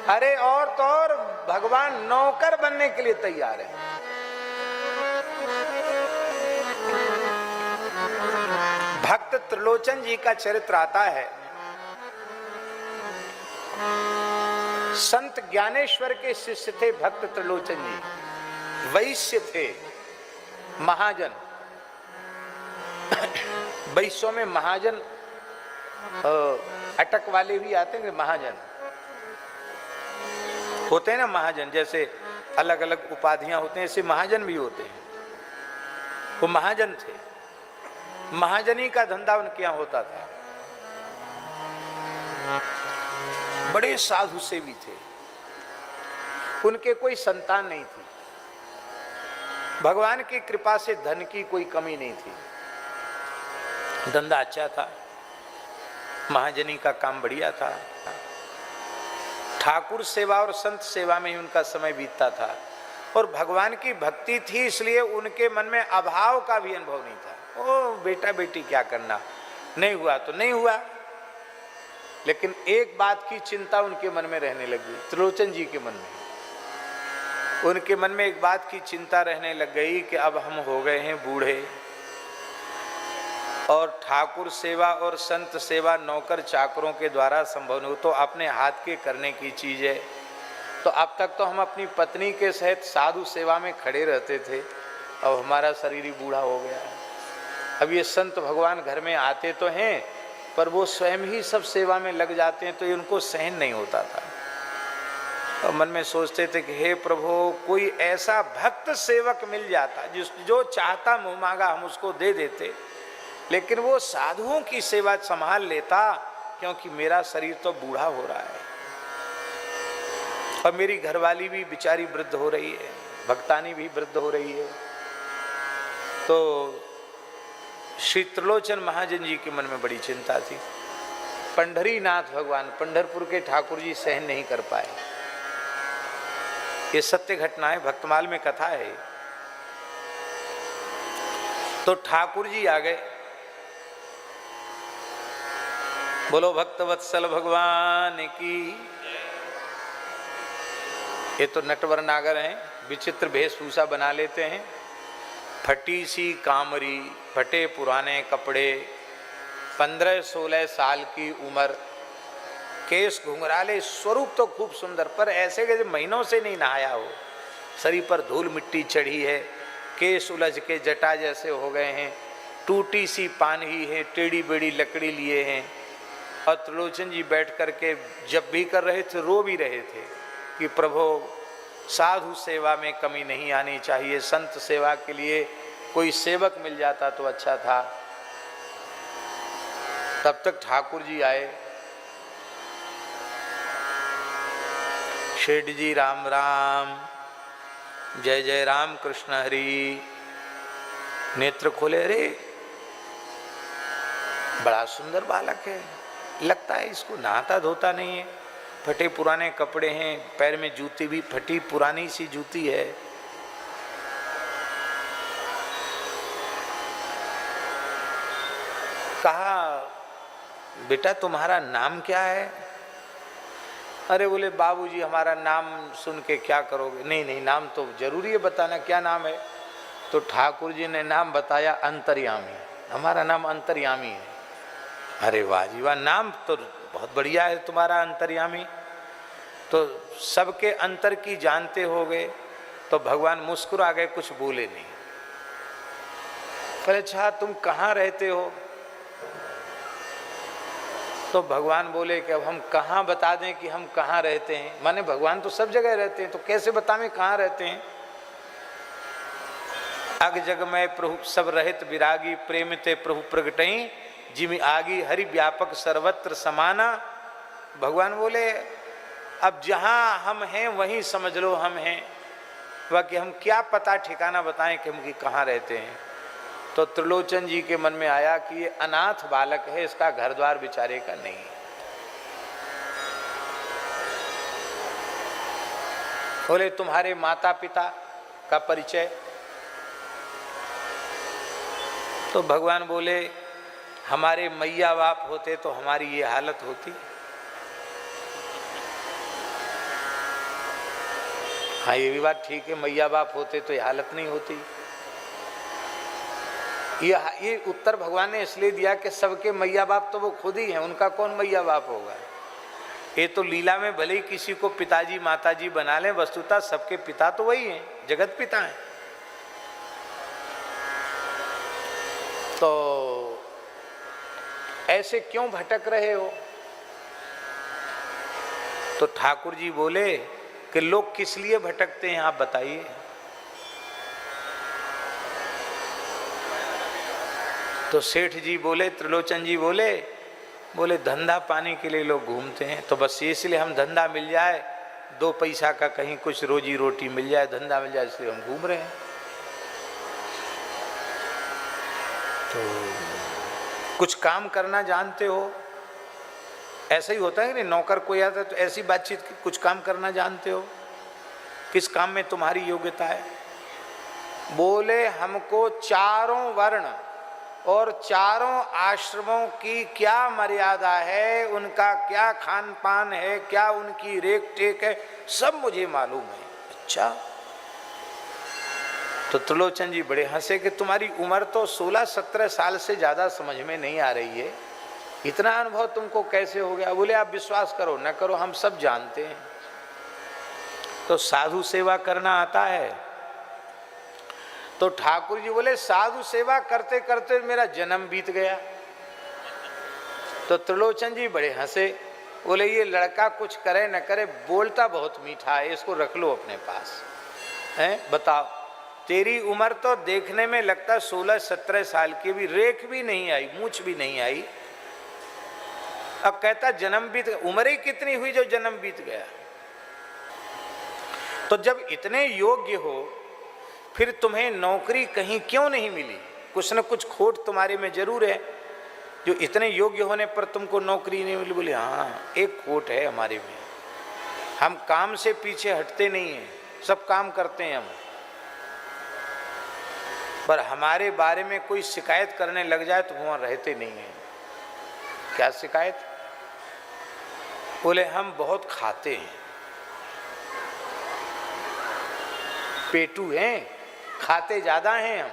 अरे और तो और भगवान नौकर बनने के लिए तैयार है। भक्त त्रिलोचन जी का चरित्र आता है। संत ज्ञानेश्वर के शिष्य थे भक्त त्रिलोचन जी, वैश्य थे, महाजन। वैश्यों में महाजन अटक वाले भी आते हैं, महाजन होते हैं ना। महाजन जैसे अलग अलग उपाधियां होते हैं, ऐसे महाजन भी होते हैं। वो महाजन थे, महाजनी का धंधा उनके यहां होता था। बड़े साधु सेवी थे, उनके कोई संतान नहीं थी। भगवान की कृपा से धन की कोई कमी नहीं थी, धंधा अच्छा था, महाजनी का काम बढ़िया था। ठाकुर सेवा और संत सेवा में ही उनका समय बीतता था और भगवान की भक्ति थी, इसलिए उनके मन में अभाव का भी अनुभव नहीं था। ओ बेटा बेटी क्या करना, नहीं हुआ तो नहीं हुआ। लेकिन एक बात की चिंता उनके मन में रहने लगी, त्रिलोचन जी के मन में। उनके मन में एक बात की चिंता रहने लग गई कि अब हम हो गए हैं बूढ़े और ठाकुर सेवा और संत सेवा नौकर चाकरों के द्वारा संभव नहीं, तो अपने हाथ के करने की चीज है। तो अब तक तो हम अपनी पत्नी के सहित साधु सेवा में खड़े रहते थे, अब हमारा शरीर ही बूढ़ा हो गया है। अब ये संत भगवान घर में आते तो हैं, पर वो स्वयं ही सब सेवा में लग जाते हैं, तो ये उनको सहन नहीं होता था। और मन में सोचते थे कि हे प्रभु, कोई ऐसा भक्त सेवक मिल जाता जो चाहता मुँह मांगा हम उसको दे देते, लेकिन वो साधुओं की सेवा संभाल लेता, क्योंकि मेरा शरीर तो बूढ़ा हो रहा है और मेरी घरवाली भी बेचारी वृद्ध हो रही है, भक्तानी भी वृद्ध हो रही है। तो श्री त्रिलोचन महाजन जी के मन में बड़ी चिंता थी। पंढरीनाथ भगवान, पंढरपुर के ठाकुर जी सहन नहीं कर पाए। ये सत्य घटना है, भक्तमाल में कथा है। तो ठाकुर जी आ गए, बोलो भक्तवत्सल भगवान की। ये तो नटवर नागर हैं, विचित्र वेशभूषा बना लेते हैं, फटी सी कामरी, फटे पुराने कपड़े, 15-16 साल की उम्र, केस घुंघराले, स्वरूप तो खूब सुंदर, पर ऐसे के महीनों से नहीं नहाया हो, शरीर पर धूल मिट्टी चढ़ी है, केस उलझ के जटा जैसे हो गए हैं, टूटी सी पानी है, टेढ़ी बेड़ी लकड़ी लिए हैं। और त्रिलोचन जी बैठ करके जब भी कर रहे थे, रो भी रहे थे कि प्रभु साधु सेवा में कमी नहीं आनी चाहिए, संत सेवा के लिए कोई सेवक मिल जाता तो अच्छा था। तब तक ठाकुर जी आए। शेठ जी राम राम, जय जय राम कृष्ण हरि। नेत्र खोले, अरे बड़ा सुंदर बालक है, लगता है इसको नहाता धोता नहीं है, फटे पुराने कपड़े हैं, पैर में जूती भी फटी पुरानी सी जूती है। कहा बेटा तुम्हारा नाम क्या है? अरे बोले बाबूजी हमारा नाम सुन के क्या करोगे? नहीं नहीं, नाम तो जरूरी है बताना, क्या नाम है? तो ठाकुर जी ने नाम बताया, अंतर्यामी, हमारा नाम अंतर्यामी है। अरे वाह जी वाह, नाम तो बहुत बढ़िया है तुम्हारा अंतर्यामी, तो सबके अंतर की जानते हो गए। तो भगवान मुस्कुरा गए, कुछ बोले नहीं। पर अच्छा तुम कहाँ रहते हो? तो भगवान बोले कि अब हम कहाँ बता दें कि हम कहाँ रहते हैं, माने भगवान तो सब जगह रहते हैं, तो कैसे बतावें कहाँ रहते हैं? अग जग में प्रभु सब रहित विरागी, प्रेम ते प्रभु प्रगटई, जिमि आगी हरि व्यापक सर्वत्र समाना। भगवान बोले अब जहाँ हम हैं वहीं समझ लो हम हैं, बाकी हम क्या पता ठिकाना बताएं कि हम कहाँ रहते हैं। तो त्रिलोचन जी के मन में आया कि ये अनाथ बालक है, इसका घर द्वार बेचारे का नहीं। बोले तुम्हारे माता पिता का परिचय? तो भगवान बोले हमारे मैया बाप होते तो हमारी ये हालत होती। हाँ ये भी बात ठीक है, मैया बाप होते तो ये हालत नहीं होती। ये उत्तर भगवान ने इसलिए दिया कि सबके मैया बाप तो वो खुद ही हैं, उनका कौन मैया बाप होगा। ये तो लीला में भले ही किसी को पिताजी माताजी बना लें, वस्तुतः सबके पिता तो वही हैं, जगत पिता हैं। तो ऐसे क्यों भटक रहे हो? तो ठाकुर जी बोले कि लोग किस लिए भटकते हैं आप बताइए। तो सेठ जी बोले, त्रिलोचन जी बोले धंधा पाने के लिए लोग घूमते हैं, तो बस इसलिए हम धंधा मिल जाए, 2 पैसा का कहीं कुछ रोजी रोटी मिल जाए, धंधा मिल जाए, इसलिए हम घूम रहे हैं। तो कुछ काम करना जानते हो? ऐसा ही होता है कि नहीं, नौकर कोई आता है तो ऐसी बातचीत, कुछ काम करना जानते हो? किस काम में तुम्हारी योग्यता है? बोले हमको चारों वर्ण और चारों आश्रमों की क्या मर्यादा है, उनका क्या खान पान है, क्या उनकी रेख टेक है, सब मुझे मालूम है। अच्छा, तो त्रिलोचन जी बड़े हंसे कि तुम्हारी उम्र तो 16-17 साल से ज्यादा समझ में नहीं आ रही है, इतना अनुभव तुमको कैसे हो गया? बोले आप विश्वास करो न करो, हम सब जानते हैं। तो साधु सेवा करना आता है? तो ठाकुर जी बोले साधु सेवा करते करते मेरा जन्म बीत गया। तो त्रिलोचन जी बड़े हंसे, बोले ये लड़का कुछ करे न करे, बोलता बहुत मीठा है, इसको रख लो अपने पास। हैं बताओ, तेरी उम्र तो देखने में लगता 16-17 साल की, भी रेख भी नहीं आई, मूछ भी नहीं आई, अब कहता जन्म बीत गया। उम्र ही कितनी हुई जो जन्म बीत गया? तो जब इतने योग्य हो फिर तुम्हें नौकरी कहीं क्यों नहीं मिली? कुछ न कुछ खोट तुम्हारे में जरूर है, जो इतने योग्य होने पर तुमको नौकरी नहीं मिली। बोले हाँ एक खोट है हमारे में, हम काम से पीछे हटते नहीं हैं, सब काम करते हैं हम, पर हमारे बारे में कोई शिकायत करने लग जाए तो वहां रहते नहीं हैं। क्या शिकायत? बोले हम बहुत खाते हैं, पेटू हैं, खाते ज्यादा हैं हम।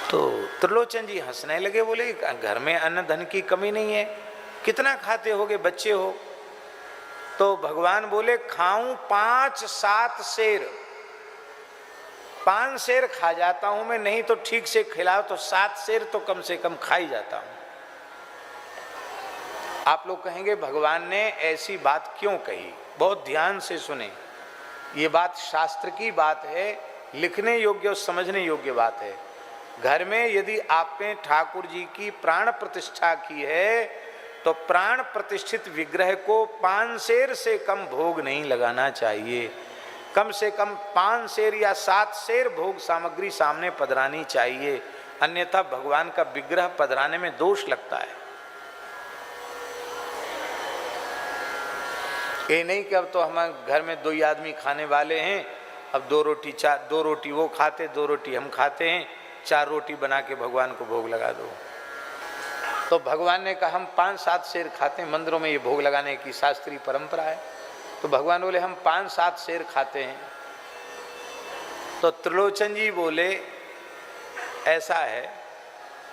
तो त्रिलोचन जी हंसने लगे, बोले घर में अन्न धन की कमी नहीं है, कितना खाते होगे, बच्चे हो? तो भगवान बोले खाऊं 5-7 शेर, 5 शेर खा जाता हूं मैं, नहीं तो ठीक से खिलाओ तो 7 शेर तो कम से कम खा ही जाता हूं। आप लोग कहेंगे भगवान ने ऐसी बात क्यों कही? बहुत ध्यान से सुने, ये बात शास्त्र की बात है, लिखने योग्य और समझने योग्य बात है। घर में यदि आपने ठाकुर जी की प्राण प्रतिष्ठा की है तो प्राण प्रतिष्ठित विग्रह को 5 शेर से कम भोग नहीं लगाना चाहिए, कम से कम 5 शेर या 7 शेर भोग सामग्री सामने पधरानी चाहिए, अन्यथा भगवान का विग्रह पधराने में दोष लगता है। ये नहीं कि अब तो हमारे घर में 2 ही आदमी खाने वाले हैं, अब 2 रोटी वो खाते, 2 रोटी हम खाते हैं, 4 रोटी बना के भगवान को भोग लगा दो। तो भगवान ने कहा हम 5-7 शेर खाते हैं, मंदिरों में ये भोग लगाने की शास्त्रीय परंपरा है। तो भगवान बोले हम 5-7 शेर खाते हैं। तो त्रिलोचन जी बोले ऐसा है,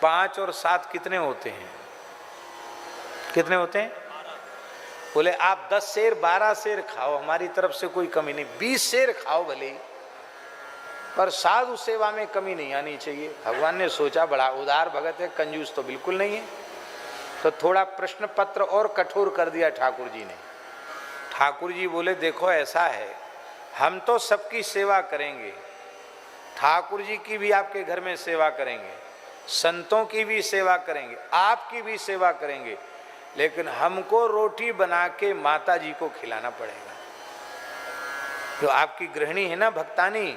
5 और 7 कितने होते हैं? कितने होते हैं? बोले आप 10 शेर 12 शेर खाओ, हमारी तरफ से कोई कमी नहीं, 20 शेर खाओ भले ही, पर साधु सेवा में कमी नहीं आनी चाहिए। भगवान ने सोचा बड़ा उदार भगत है, कंजूस तो बिल्कुल नहीं है, तो थोड़ा प्रश्न पत्र और कठोर कर दिया ठाकुर जी ने। ठाकुर जी बोले देखो ऐसा है, हम तो सबकी सेवा करेंगे, ठाकुर जी की भी आपके घर में सेवा करेंगे, संतों की भी सेवा करेंगे, आपकी भी सेवा करेंगे, लेकिन हमको रोटी बना के माता जी को खिलाना पड़ेगा। जो आपकी गृहिणी है ना भक्तानी,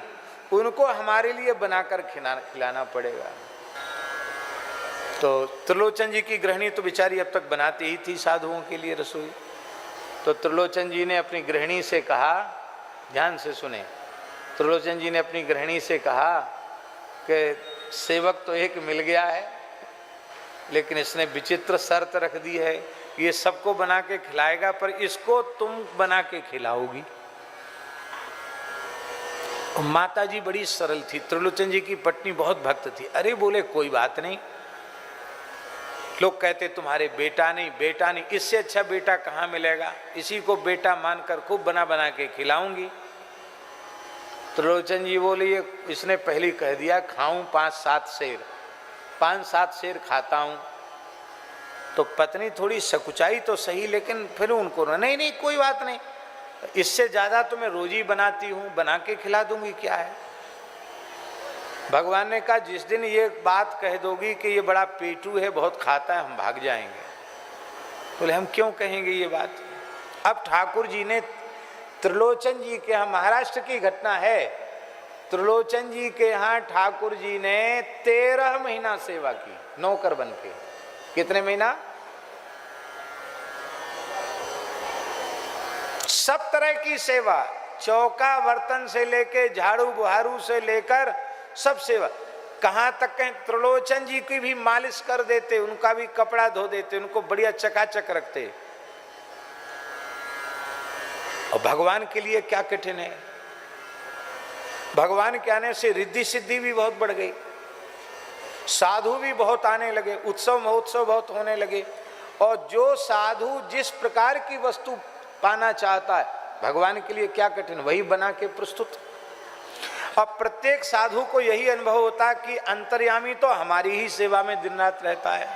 उनको हमारे लिए बनाकर खिलाना पड़ेगा। तो त्रिलोचन जी की गृहिणी तो बेचारी अब तक बनाती ही थी साधुओं के लिए रसोई। तो त्रिलोचन जी ने अपनी गृहिणी से कहा, ध्यान से सुने, त्रिलोचन जी ने अपनी गृहिणी से कहा कि सेवक तो एक मिल गया है, लेकिन इसने विचित्र शर्त रख दी है ये सबको बना के खिलाएगा, पर इसको तुम बना के खिलाओगी। माता जी बड़ी सरल थी, त्रिलोचन जी की पत्नी बहुत भक्त थी। अरे बोले कोई बात नहीं, लोग कहते तुम्हारे बेटा नहीं बेटा नहीं, इससे अच्छा बेटा कहाँ मिलेगा, इसी को बेटा मानकर खूब बना बना के खिलाऊंगी। त्रिलोचन जी बोले ये इसने पहले कह दिया खाऊं 5-7 शेर, 5-7 शेर खाता हूं। तो पत्नी थोड़ी सकुचाई तो सही, लेकिन फिर उनको नहीं नहीं कोई बात नहीं, इससे ज्यादा तो मैं रोज ही बनाती हूं, बना के खिला दूंगी, क्या है। भगवान ने कहा जिस दिन ये बात कह दोगी कि ये बड़ा पेटू है, बहुत खाता है, हम भाग जाएंगे। बोले हम क्यों कहेंगे ये बात। अब ठाकुर जी ने त्रिलोचन जी के यहाँ, महाराष्ट्र की घटना है, त्रिलोचन जी के यहाँ ठाकुर जी ने 13 महीना सेवा की नौकर बन के। कितने महीना? सब तरह की सेवा, चौका बर्तन से लेके झाड़ू बुहारू से लेकर सब सेवा। कहां तक कहें त्रिलोचन जी की भी मालिश कर देते, उनका भी कपड़ा धो देते, उनको बढ़िया चकाचक रखते। और भगवान के लिए क्या कठिन है। भगवान के आने से रिद्धि सिद्धि भी बहुत बढ़ गई, साधु भी बहुत आने लगे, उत्सव महोत्सव बहुत होने लगे। और जो साधु जिस प्रकार की वस्तु पाना चाहता है, भगवान के लिए क्या कठिन, वही बना के प्रस्तुत। अब प्रत्येक साधु को यही अनुभव होता कि अंतर्यामी तो हमारी ही सेवा में दिन रात रहता है।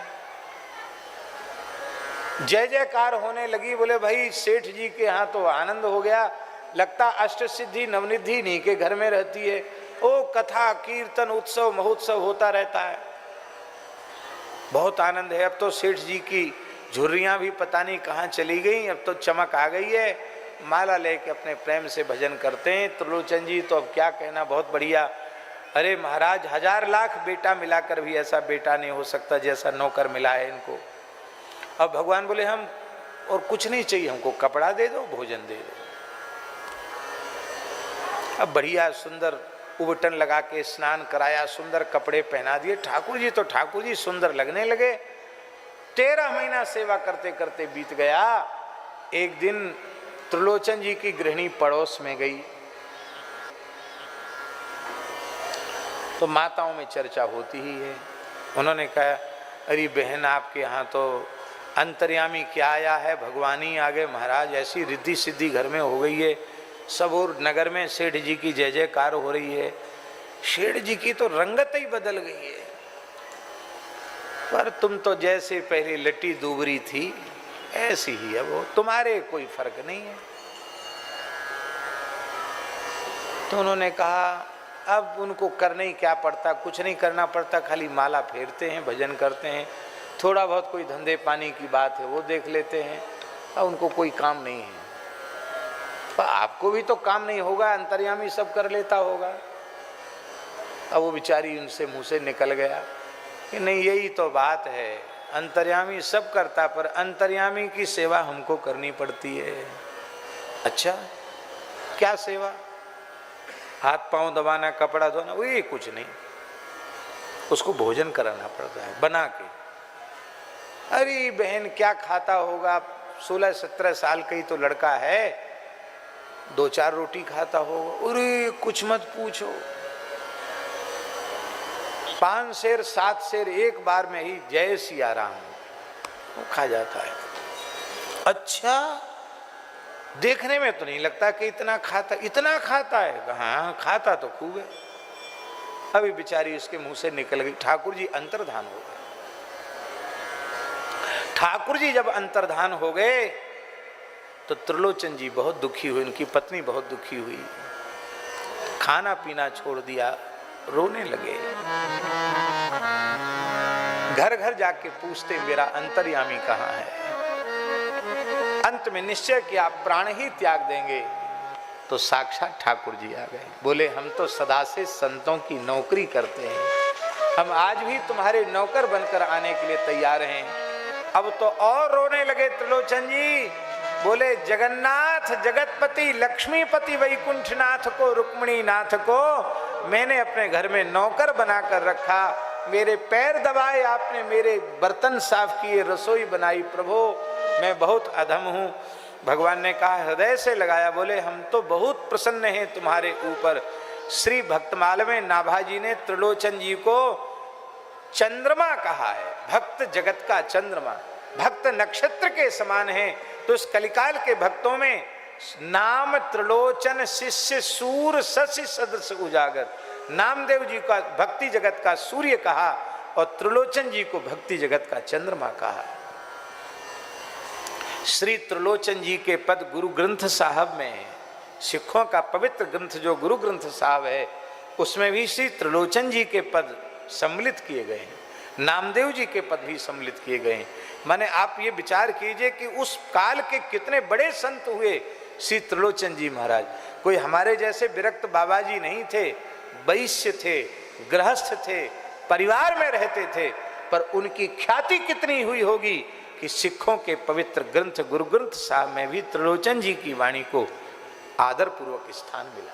जय जयकार होने लगी। बोले भाई सेठ जी के यहाँ तो आनंद हो गया, लगता अष्ट सिद्धि नवनिधि नहीं के घर में रहती है। ओ कथा कीर्तन उत्सव महोत्सव होता रहता है, बहुत आनंद है। अब तो सेठ जी की झुर्रियां भी पता नहीं कहाँ चली गई, अब तो चमक आ गई है, माला लेके अपने प्रेम से भजन करते हैं। त्रिलोचन जी तो अब क्या कहना, बहुत बढ़िया। अरे महाराज 1000 लाख बेटा मिलाकर भी ऐसा बेटा नहीं हो सकता जैसा नौकर मिला है इनको। अब भगवान बोले हम और कुछ नहीं चाहिए, हमको कपड़ा दे दो, भोजन दे दो। अब बढ़िया सुंदर उबटन लगा के स्नान कराया, सुंदर कपड़े पहना दिए। ठाकुर जी तो ठाकुर जी सुंदर लगने लगे। 13 महीना सेवा करते करते बीत गया। एक दिन त्रिलोचन जी की गृहिणी पड़ोस में गई, तो माताओं में चर्चा होती ही है। उन्होंने कहा अरे बहन आपके यहाँ तो अंतर्यामी क्या आया है, भगवान ही आ गए महाराज, ऐसी रिद्धि सिद्धि घर में हो गई है, सब और नगर में सेठ जी की जय जयकार हो रही है। सेठ जी की तो रंगत ही बदल गई है, पर तुम तो जैसे पहले लट्टी दूबरी थी ऐसी ही है वो, तुम्हारे कोई फर्क नहीं है। तो उन्होंने कहा अब उनको करने ही क्या पड़ता, कुछ नहीं करना पड़ता, खाली माला फेरते हैं, भजन करते हैं, थोड़ा बहुत कोई धंधे पानी की बात है वो देख लेते हैं, अब उनको कोई काम नहीं है। पर आपको भी तो काम नहीं होगा, अंतर्यामी सब कर लेता होगा। अब वो बेचारी उनसे मुंह से निकल गया कि नहीं यही तो बात है, अंतर्यामी सब करता पर अंतर्यामी की सेवा हमको करनी पड़ती है। अच्छा क्या सेवा? हाथ पांव दबाना, कपड़ा धोना, वो ये कुछ नहीं, उसको भोजन कराना पड़ता है बना के। अरे बहन क्या खाता होगा, 16-17 साल का ही तो लड़का है, 2-4 रोटी खाता होगा। अरे कुछ मत पूछो, 5 शेर 7 शेर एक बार में ही जय सिया राम वो खा जाता है। अच्छा देखने में तो नहीं लगता कि इतना खाता है। हाँ खाता तो खूब है। अभी बेचारी उसके मुंह से निकल गई। ठाकुर जी अंतर्धान हो गए। ठाकुर जी जब अंतर्धान हो गए तो त्रिलोचन जी बहुत दुखी हुई, उनकी पत्नी बहुत दुखी हुई, खाना पीना छोड़ दिया, रोने लगे। घर घर जाके पूछते मेरा अंतर्यामी कहाँ है। अंत में निश्चय किया प्राण ही त्याग देंगे, तो साक्षात ठाकुर जी आ गए। बोले हम तो सदा से संतों की नौकरी करते हैं, हम आज भी तुम्हारे नौकर बनकर आने के लिए तैयार हैं। अब तो और रोने लगे त्रिलोचन जी। बोले जगन्नाथ जगतपति लक्ष्मीपति वैकुंठनाथ को, रुक्मिणी नाथ को मैंने अपने घर में नौकर बनाकर रखा, मेरे पैर दबाए आपने, मेरे बर्तन साफ किए, रसोई बनाई। प्रभु मैं बहुत अधम हूँ। भगवान ने कहा, हृदय से लगाया, बोले हम तो बहुत प्रसन्न हैं तुम्हारे ऊपर। श्री भक्तमाल में नाभाजी ने त्रिलोचन जी को चंद्रमा कहा है, भक्त जगत का चंद्रमा, भक्त नक्षत्र के समान है। तो इस कलिकाल के भक्तों में नाम त्रिलोचन शिष्य सूर शशि सदृश उजागर, नामदेव जी का भक्ति जगत का सूर्य कहा और त्रिलोचन जी को भक्ति जगत का चंद्रमा कहा। श्री त्रिलोचन जी के पद गुरु ग्रंथ साहब में है। सिखों का पवित्र ग्रंथ जो गुरु ग्रंथ साहब है उसमें भी श्री त्रिलोचन जी के पद सम्मिलित किए गए हैं, नामदेव जी के पद भी सम्मिलित किए गए हैं। माने आप ये विचार कीजिए कि उस काल के कितने बड़े संत हुए श्री त्रिलोचन जी महाराज। कोई हमारे जैसे विरक्त बाबा जी नहीं थे, वैश्य थे, गृहस्थ थे, परिवार में रहते थे, पर उनकी ख्याति कितनी हुई होगी कि सिखों के पवित्र ग्रंथ गुरु ग्रंथ साहब में भी त्रिलोचन जी की वाणी को आदरपूर्वक स्थान मिला।